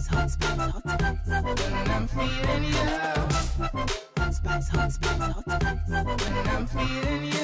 spice, hot spice, hot spice. When I'm feeling you. Hot spice, hot spice, hot spice. When I'm feeling you.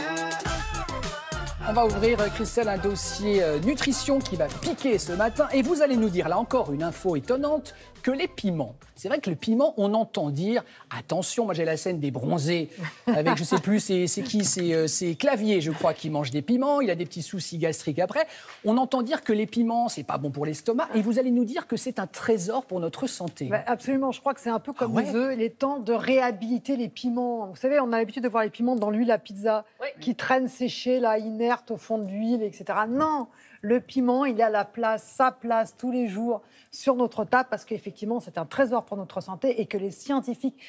On va ouvrir, Christelle, un dossier nutrition qui va piquer ce matin. Et vous allez nous dire, là encore, une info étonnante, que les piments, c'est vrai que le piment, on entend dire, attention, moi j'ai la scène des bronzés, avec, je sais plus, c'est qui, c'est Clavier, je crois, qui mange des piments, il a des petits soucis gastriques après. On entend dire que les piments, c'est pas bon pour l'estomac. Et vous allez nous dire que c'est un trésor pour notre santé. Bah, absolument, je crois que c'est un peu comme les œufs, il est temps de réhabiliter les piments. Vous savez, on a l'habitude de voir les piments dans l'huile à pizza, qui traînent séchés, là, inertes au fond de l'huile, etc. Non, le piment, il a sa place tous les jours sur notre table parce qu'effectivement, c'est un trésor pour notre santé et que les scientifiques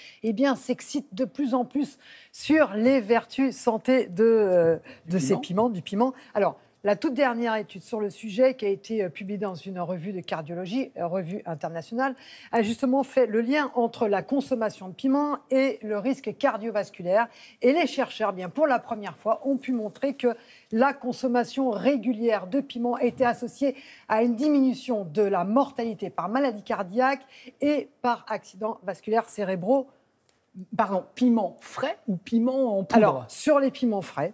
s'excitent de plus en plus sur les vertus santé de ces piments, du piment. Alors, la toute dernière étude sur le sujet qui a été publiée dans une revue de cardiologie, revue internationale, a justement fait le lien entre la consommation de piment et le risque cardiovasculaire. Et les chercheurs, pour la première fois, ont pu montrer que la consommation régulière de piment était associée à une diminution de la mortalité par maladie cardiaque et par accidents vasculaires cérébraux. Pardon, piment frais ou piment en poudre? Alors, sur les piments frais,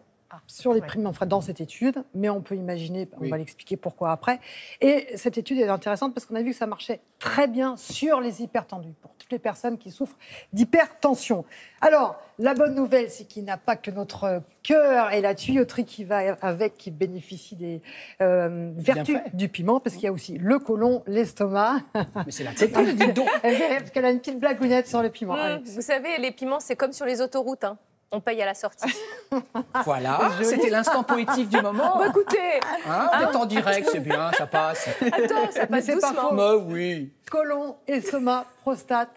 piments frais dans cette étude, mais on peut imaginer, on va l'expliquer pourquoi après. Et cette étude est intéressante parce qu'on a vu que ça marchait très bien sur les hypertendus, pour toutes les personnes qui souffrent d'hypertension. Alors, la bonne nouvelle, c'est qu'il n'y a pas que notre cœur et la tuyauterie qui va avec, qui bénéficient des vertus du piment, parce qu'il y a aussi le côlon, l'estomac. Mais c'est la tête, dis donc. Parce qu'elle a une petite blagounette sur le piment. Vous savez, les piments, c'est comme sur les autoroutes, hein. On paye à la sortie. Voilà, c'était l'instant poétique du moment. Bah, écoutez, on est en direct, c'est bien, ça passe. Attends, ça passe doucement. Mais oui. Côlon, estomac, prostate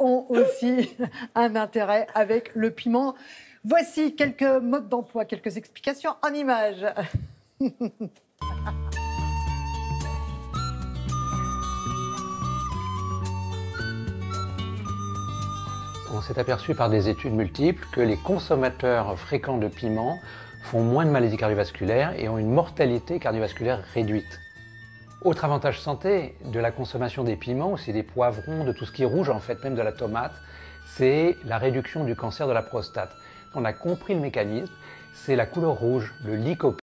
ont aussi un intérêt avec le piment. Voici quelques modes d'emploi, quelques explications en images. On s'est aperçu par des études multiples que les consommateurs fréquents de piments font moins de maladies cardiovasculaires et ont une mortalité cardiovasculaire réduite. Autre avantage santé de la consommation des piments, aussi des poivrons, de tout ce qui est rouge en fait, même de la tomate, c'est la réduction du cancer de la prostate. On a compris le mécanisme, c'est la couleur rouge, le lycopène.